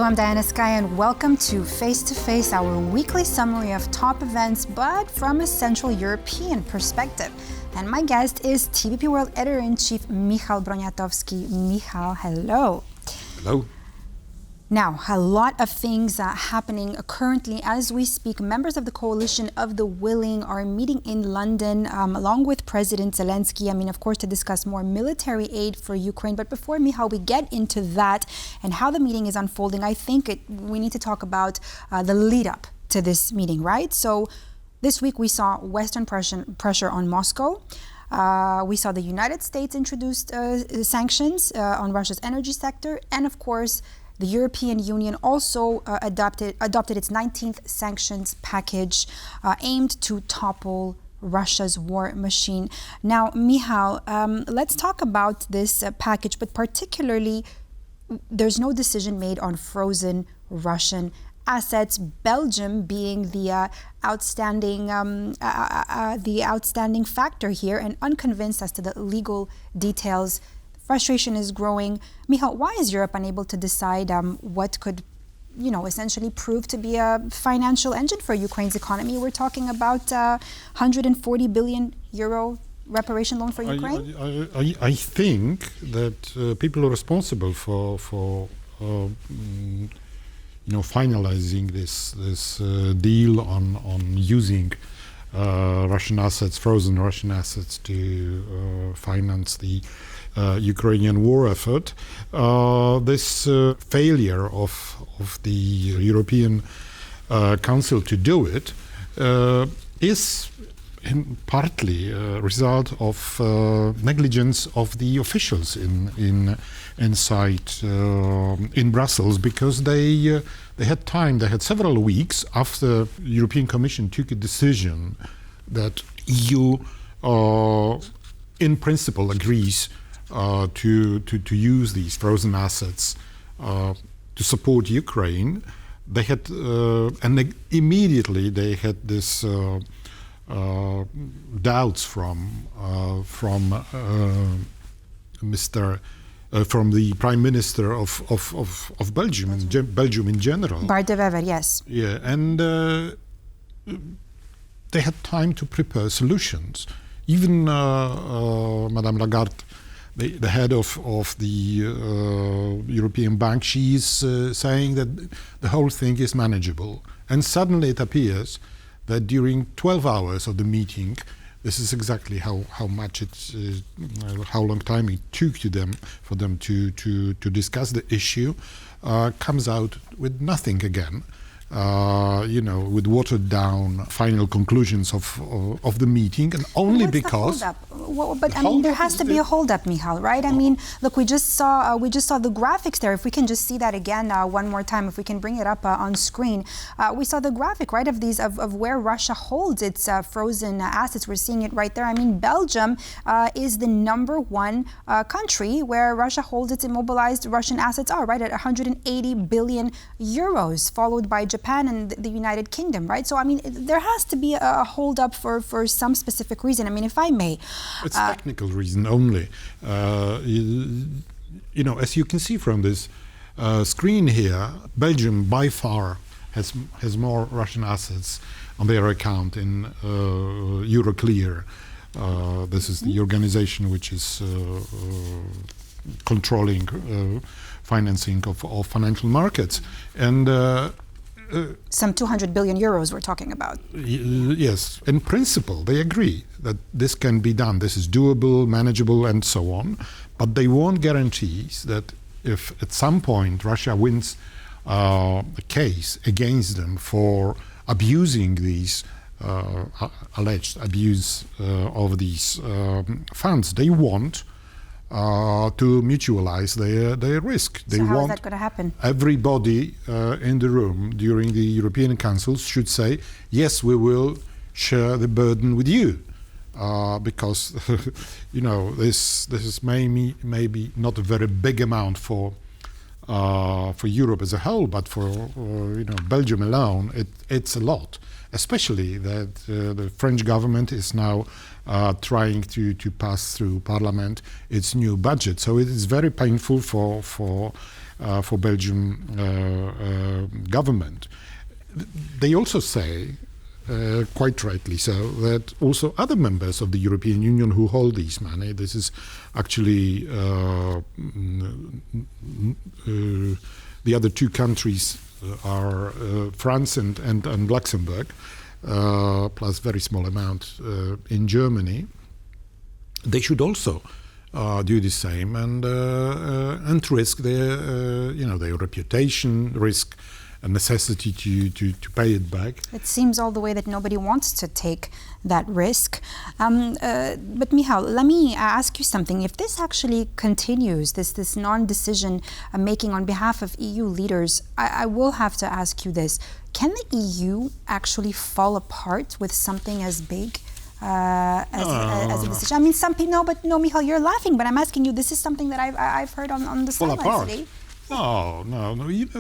I'm Diana Skaya, and welcome to Face to Face, our weekly summary of top events, but from a Central European perspective. And my guest is TVP World Editor-in-Chief Michał Broniatowski. Michał, hello. Hello. Now, a lot of things happening currently as we speak. Members of the Coalition of the Willing are meeting in London along with President Zelensky. I mean, of course, to discuss more military aid for Ukraine. But before, Michał, we get into that and how the meeting is unfolding, I think we need to talk about the lead up to this meeting, right? So this week we saw Western pressure on Moscow. We saw the United States introduced sanctions on Russia's energy sector. And of course, the European Union also adopted its 19th sanctions package aimed to topple Russia's war machine. Now, Michał, let's talk about this package, but particularly, there's no decision made on frozen Russian assets, Belgium being the outstanding factor here, and unconvinced as to the legal details. Frustration is growing. Michał, why is Europe unable to decide what could, essentially prove to be a financial engine for Ukraine's economy? We're talking about 140 billion euro reparation loan for Ukraine. I think that people are responsible for finalizing this deal on using Russian assets, frozen Russian assets, to finance the Ukrainian war effort. This failure of the European Council to do it is partly a result of negligence of the officials inside in Brussels, because they had time. They had several weeks after the European Commission took a decision that EU in principle agrees to use these frozen assets to support Ukraine. They had immediately they had this doubts from the Prime Minister of Belgium and Belgium in general. Bart de Wever, yes. Yeah, and they had time to prepare solutions. Even Madame Lagarde, the head of the European Bank, she is saying that the whole thing is manageable. And suddenly it appears that during 12 hours of the meeting, this is exactly how long time it took for them to discuss the issue, comes out with nothing again. With watered down final conclusions of the meeting, and only because. There has to be a holdup, Michał, right? I mean, look, we just saw the graphics there. If we can just see that again one more time, if we can bring it up on screen, we saw the graphic, right, of where Russia holds its frozen assets. We're seeing it right there. I mean, Belgium is the number one country where Russia holds its immobilized Russian assets right at 180 billion euros, followed by Japan and the United Kingdom, right? So, I mean, there has to be a holdup for some specific reason. I mean, if I may. It's technical reason only. As you can see from this screen here, Belgium by far has more Russian assets on their account in Euroclear. This is the organization which is controlling financing of financial markets. And some 200 billion euros we're talking about. Yes, in principle they agree that this can be done, this is doable, manageable, and so on, but they want guarantees that if at some point Russia wins a case against them for abusing these alleged abuse of these funds, they want to mutualize their risk. So how is that going to happen? Everybody in the room during the European Council should say, yes, we will share the burden with you, because this is maybe not a very big amount for Europe as a whole, but for Belgium alone, it's a lot. Especially that the French government is now trying to pass through Parliament its new budget. So it is very painful for for Belgium government. They also say, quite rightly so, that also other members of the European Union who hold this money, this is actually the other two countries are France and Luxembourg, plus very small amount in Germany. They should also do the same and risk their their reputation, risk a necessity to pay it back. It seems all the way that nobody wants to take that risk. But Michał, let me ask you something. If this actually continues, this non-decision making on behalf of EU leaders, I will have to ask you this. Can the EU actually fall apart with something as big as a decision? I mean, some people, no, Michał, you're laughing, but I'm asking you, this is something that I've heard on the sidelines today. No.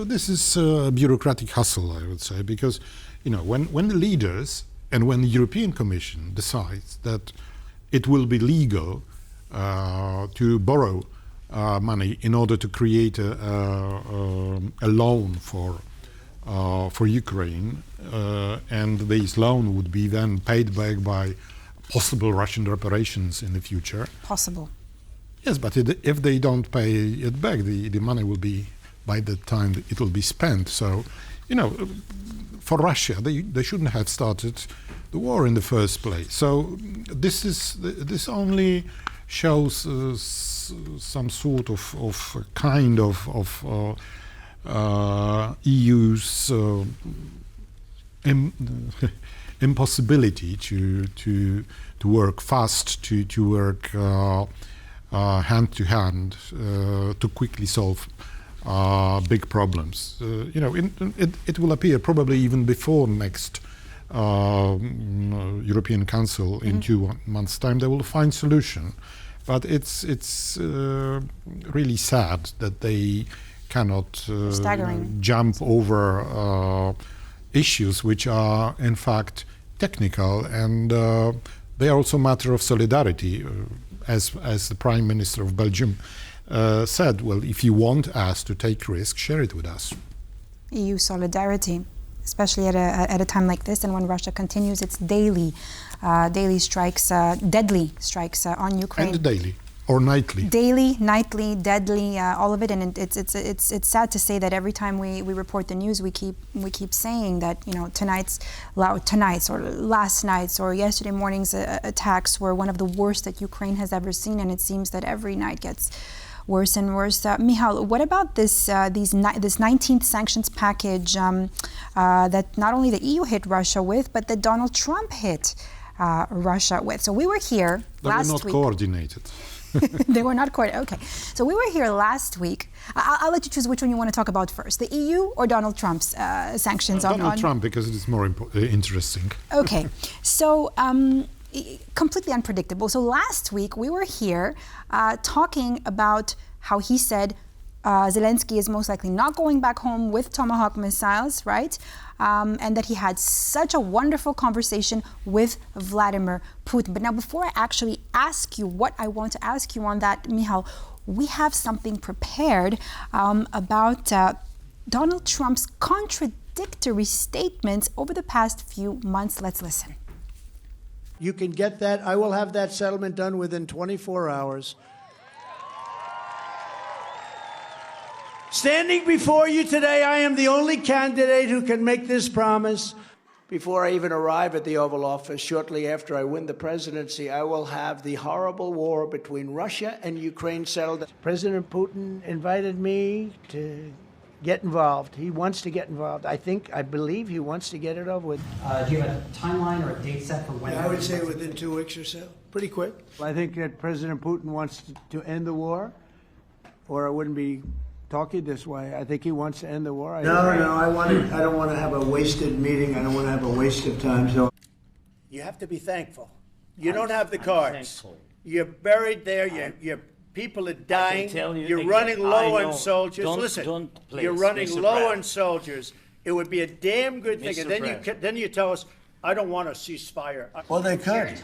This is a bureaucratic hustle, I would say, because, when the leaders and when the European Commission decides that it will be legal to borrow money in order to create a loan for Ukraine, and this loan would be then paid back by possible Russian reparations in the future. Possible. Yes, but if they don't pay it back, the money will be, by the time it will be spent. So, for Russia, they shouldn't have started the war in the first place. So this only shows some sort of kind of EU's impossibility to work fast, to work hand to hand, to quickly solve big problems. It will appear probably even before next European Council in 2 months' time. They will find solution, but it's really sad that they cannot jump over issues which are in fact technical, and they are also a matter of solidarity. As the Prime Minister of Belgium said, well, if you want us to take risk, share it with us. EU solidarity, especially at a time like this, and when Russia continues its daily strikes, deadly strikes on Ukraine. And daily. Or nightly. Daily, nightly, deadly, all of it, and it's sad to say that every time we report the news, we keep saying that tonight's or last night's or yesterday morning's attacks were one of the worst that Ukraine has ever seen, and it seems that every night gets worse and worse. Michał, what about this 19th sanctions package that not only the EU hit Russia with, but that Donald Trump hit Russia with? So we were here last week. They were not coordinated. They were not quite okay. So we were here last week. I'll let you choose which one you want to talk about first, the EU or Donald Trump's sanctions on Donald Trump, because it is more interesting. Okay, so completely unpredictable. So last week we were here talking about how he said Zelensky is most likely not going back home with Tomahawk missiles, right? And that he had such a wonderful conversation with Vladimir Putin. But now, before I actually ask you what I want to ask you on that, Michał, we have something prepared about Donald Trump's contradictory statements over the past few months. Let's listen. You can get that. I will have that settlement done within 24 hours. Standing before you today, I am the only candidate who can make this promise. Before I even arrive at the Oval Office, shortly after I win the presidency, I will have the horrible war between Russia and Ukraine settled. President Putin invited me to get involved. He wants to get involved. I believe he wants to get it over with. Do you have a timeline or a date set for when? I would say within 2 weeks or so. Pretty quick. I think that President Putin wants to end the war, or I wouldn't be talking this way. I think he wants to end the war. I don't want to have a wasted meeting. I don't want to have a waste of time. So you have to be thankful. You don't have the cards. You're buried there. Your people are dying. You're running low on soldiers. Listen, you're running low on soldiers. It would be a damn good thing. And then you tell us, I don't want a ceasefire. Well, they could.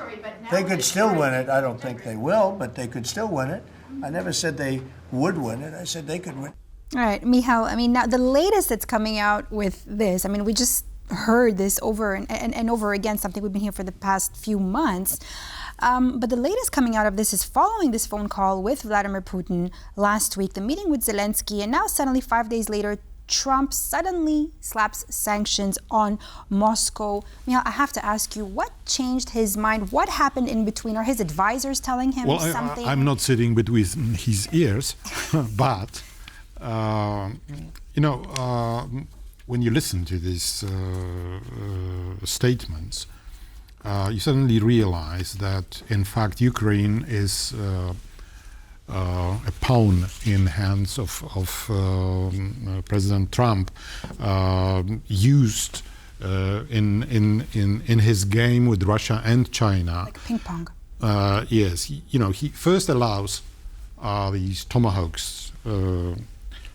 They could still win it. I don't think they will, but they could still win it. I never said they would win it. I said they could win. All right, Michał, I mean, now the latest that's coming out with this, I mean, we just heard this over and over again, something we've been here for the past few months. But the latest coming out of this is following this phone call with Vladimir Putin last week, the meeting with Zelensky, and now suddenly 5 days later, Trump suddenly slaps sanctions on Moscow. Michał, I have to ask you, what changed his mind? What happened in between? Are his advisors telling him something? I'm not sitting between his ears, but, when you listen to these statements, you suddenly realize that, in fact, Ukraine is a pawn in hands of President Trump, used in his game with Russia and China. Like ping pong. Yes, he first allows these tomahawks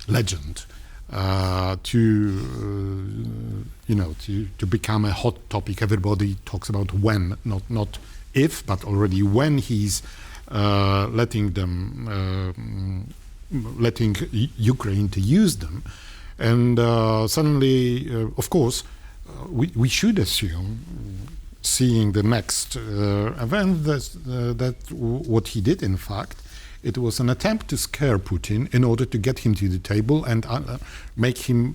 legend to become a hot topic. Everybody talks about when, not if, but already when he's letting Ukraine to use them. And suddenly, of course, we should assume, seeing the next event, that what he did, in fact, it was an attempt to scare Putin in order to get him to the table and make him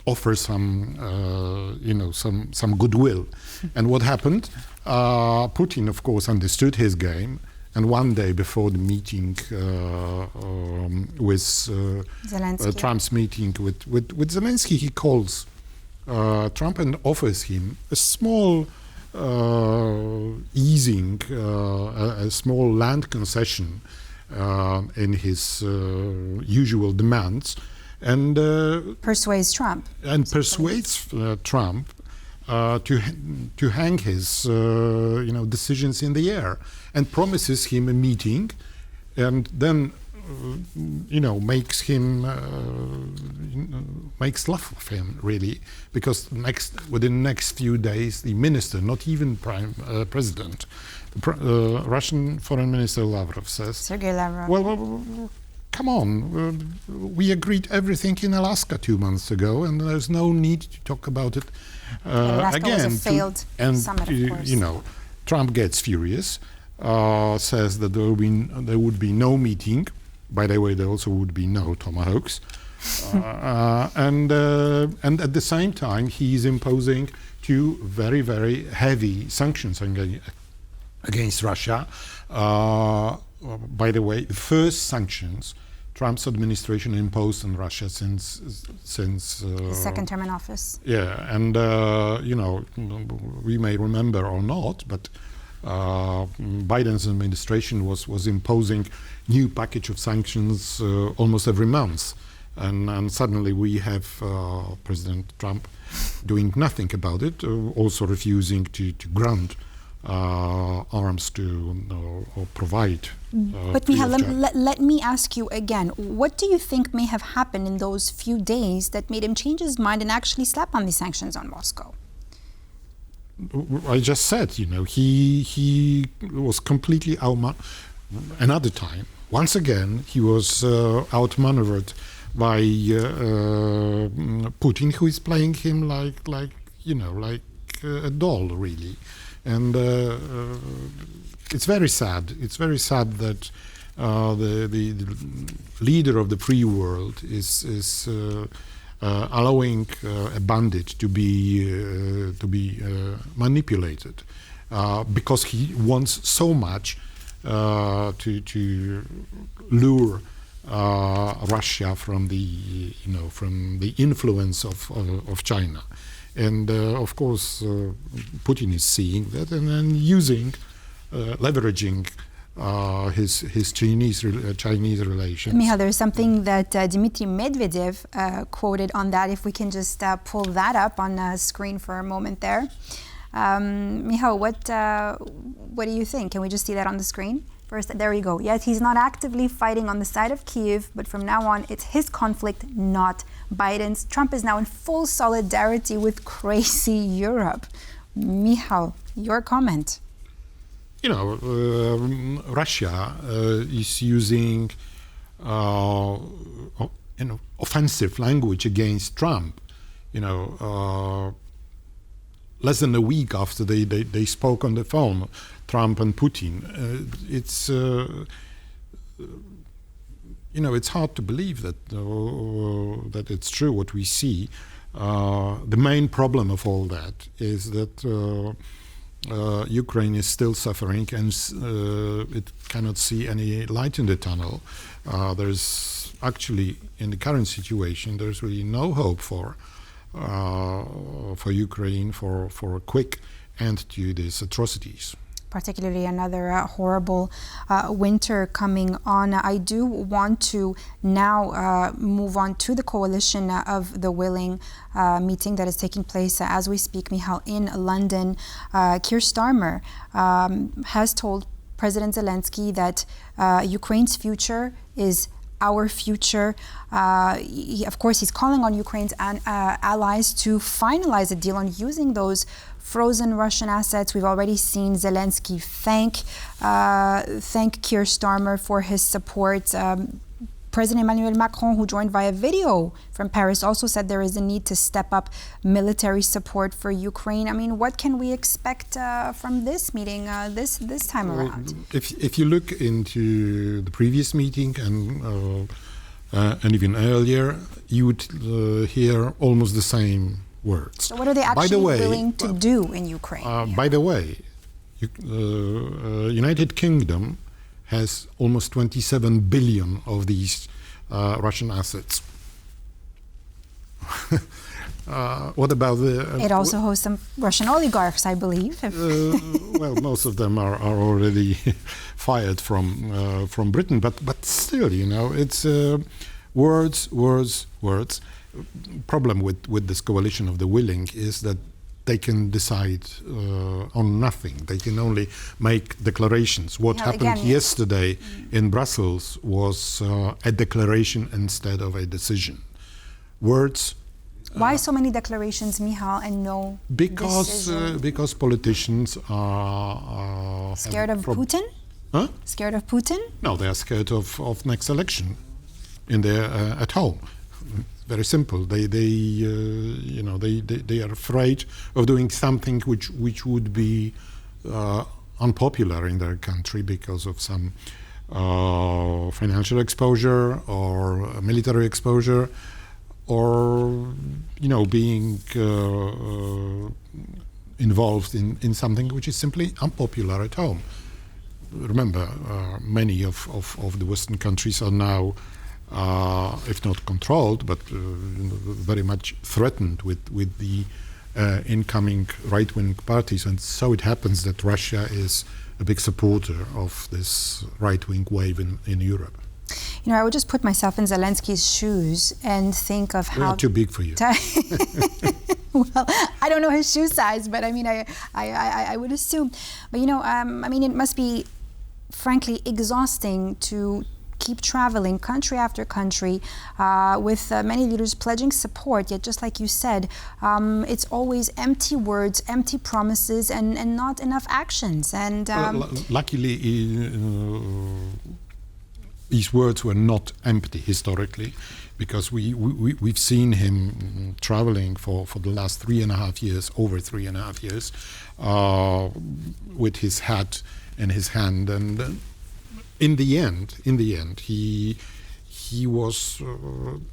offer some goodwill. And what happened? Putin, of course, understood his game, and one day before the meeting with Trump's meeting with Zelensky, he calls Trump and offers him a small easing, a small land concession in his usual demands, and persuades Trump. And persuades Trump to hang his decisions in the air, and promises him a meeting, and then makes love of him, really, because within the next few days, the minister, not even president, the Russian Foreign Minister Lavrov says, Sergei Lavrov. Well, come on, we agreed everything in Alaska 2 months ago, and there's no need to talk about it again. Was a failed summit, of course. Trump gets furious, says that there would be no meeting. By the way, there also would be no tomahawks, and at the same time, he is imposing two very, very heavy sanctions against Russia. By the way, the first sanctions Trump's administration imposed on Russia since his second term in office. Yeah, and we may remember or not, but Biden's administration was imposing new package of sanctions almost every month, and suddenly we have President Trump doing nothing about it, also refusing to grant arms to or provide. But Michał, let me ask you again, what do you think may have happened in those few days that made him change his mind and actually slap on the sanctions on Moscow? I just said, he was completely another time. Once again, he was outmaneuvered by Putin, who is playing him like a doll, really. And it's very sad. It's very sad that the leader of the free world is allowing a bandit to be manipulated because he wants so much to lure Russia from the influence of China. And of course, Putin is seeing that and then leveraging his Chinese relations. Michał, there's something that Dmitry Medvedev quoted on that. If we can just pull that up on the screen for a moment there. Michał, what do you think? Can we just see that on the screen? First, there you go. Yes, he's not actively fighting on the side of Kyiv, but from now on, it's his conflict, not Biden's. Trump is now in full solidarity with crazy Europe. Michał, your comment. Russia is using offensive language against Trump. Less than a week after they spoke on the phone, Trump and Putin. It's hard to believe that it's true what we see. The main problem of all that is that Ukraine is still suffering and it cannot see any light in the tunnel. There's actually, in the current situation, there's really no hope for Ukraine for a quick end to these atrocities. Particularly another horrible winter coming on. I do want to now move on to the coalition of the willing meeting that is taking place as we speak, Michał, in London. Keir Starmer has told President Zelensky that Ukraine's future is our future. Of course, he's calling on Ukraine's allies to finalize a deal on using those frozen Russian assets. We've already seen Zelensky thank Keir Starmer for his support. President Emmanuel Macron, who joined via video from Paris, also said there is a need to step up military support for Ukraine. I mean, what can we expect from this meeting this time around? If you look into the previous meeting and even earlier, you would hear almost the same words. So what are they actually willing to do in Ukraine? By the way, United Kingdom has almost 27 billion of these Russian assets. What about the... it also hosts some Russian oligarchs, I believe. Well, most of them are already fired from Britain, but still, it's words. Problem with this coalition of the willing is that they can decide on nothing. They can only make declarations. What happened yesterday in Brussels was a declaration instead of a decision. Words. Why so many declarations, Michał, and no decision? Because politicians are scared of Putin? Huh? Scared of Putin? No, they are scared of next election at home. Very simple. They are afraid of doing something which would be unpopular in their country because of some financial exposure or military exposure, or being involved in something which is simply unpopular at home. Remember, many of the Western countries are now, if not controlled, but very much threatened with the incoming right-wing parties. And so it happens that Russia is a big supporter of this right-wing wave in Europe. I would just put myself in Zelensky's shoes and think of how... They're too big for you. Well, I don't know his shoe size, but I mean, I would assume. But, it must be, frankly, exhausting to keep traveling country after country with many leaders pledging support, yet just like you said, it's always empty words, empty promises, and not enough actions. And luckily, these words were not empty historically, because we've seen him traveling for the last 3.5 years, over 3.5 years, with his hat in his hand, and in the end, he was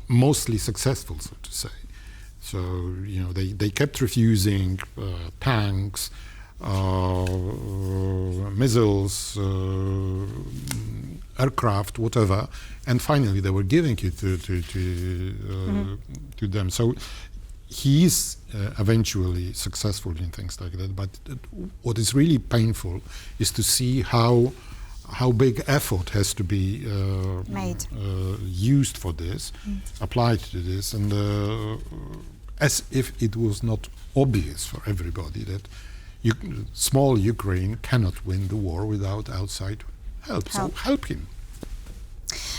mostly successful, so to say. So they kept refusing tanks, missiles, aircraft, whatever, and finally they were giving it to them. So he is eventually successful in things like that. But what is really painful is to see how big effort has to be made, used for this, applied to this, and as if it was not obvious for everybody that small Ukraine cannot win the war without outside help. So help him.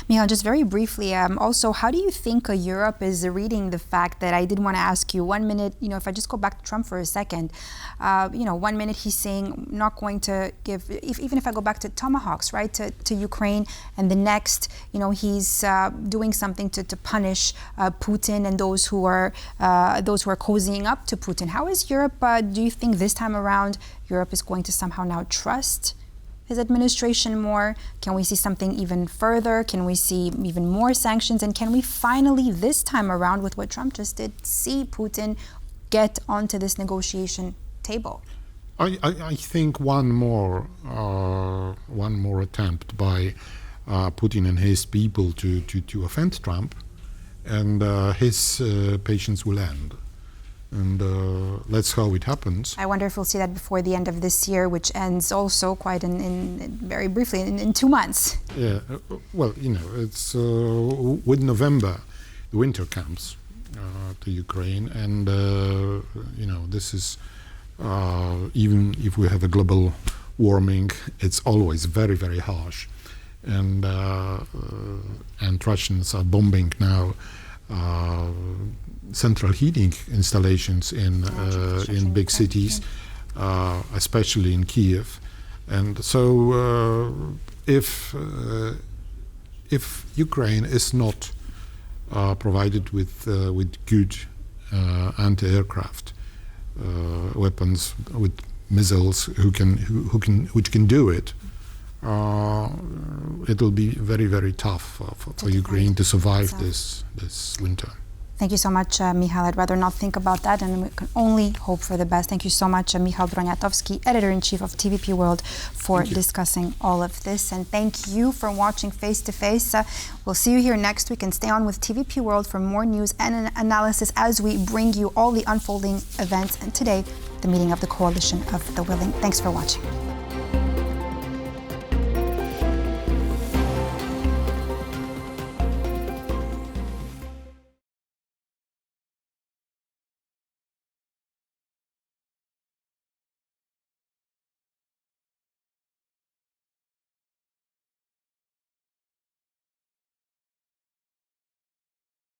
Michał, just very briefly, also, how do you think Europe is reading the fact that I did want to ask you 1 minute, if I just go back to Trump for a second, 1 minute he's saying not going to give, even if I go back to tomahawks, right, to Ukraine, and the next, he's doing something to punish Putin and those who are cozying up to Putin. How is Europe, do you think this time around, Europe is going to somehow now trust his administration more? Can we see something even further? Can we see even more sanctions? And can we finally, this time around, with what Trump just did, see Putin get onto this negotiation table? I think one more attempt by Putin and his people to offend Trump, and his patience will end. And let's hope it happens. I wonder if we'll see that before the end of this year, which ends also quite very briefly in 2 months. Yeah, well, it's with November, the winter comes to Ukraine, and this is even if we have a global warming, it's always very, very harsh, and Russians are bombing now central heating installations in big cities, especially in Kiev, and so if Ukraine is not provided with good anti-aircraft weapons, with missiles which can do it, it'll be very, very tough for Ukraine to survive this winter. Thank you so much, Michał. I'd rather not think about that, and we can only hope for the best. Thank you so much, Michał Broniatowski, Editor-in-Chief of TVP World, for discussing all of this. And thank you for watching Face to Face. We'll see you here next week, and stay on with TVP World for more news and analysis as we bring you all the unfolding events. And today, the meeting of the Coalition of the Willing. Thanks for watching.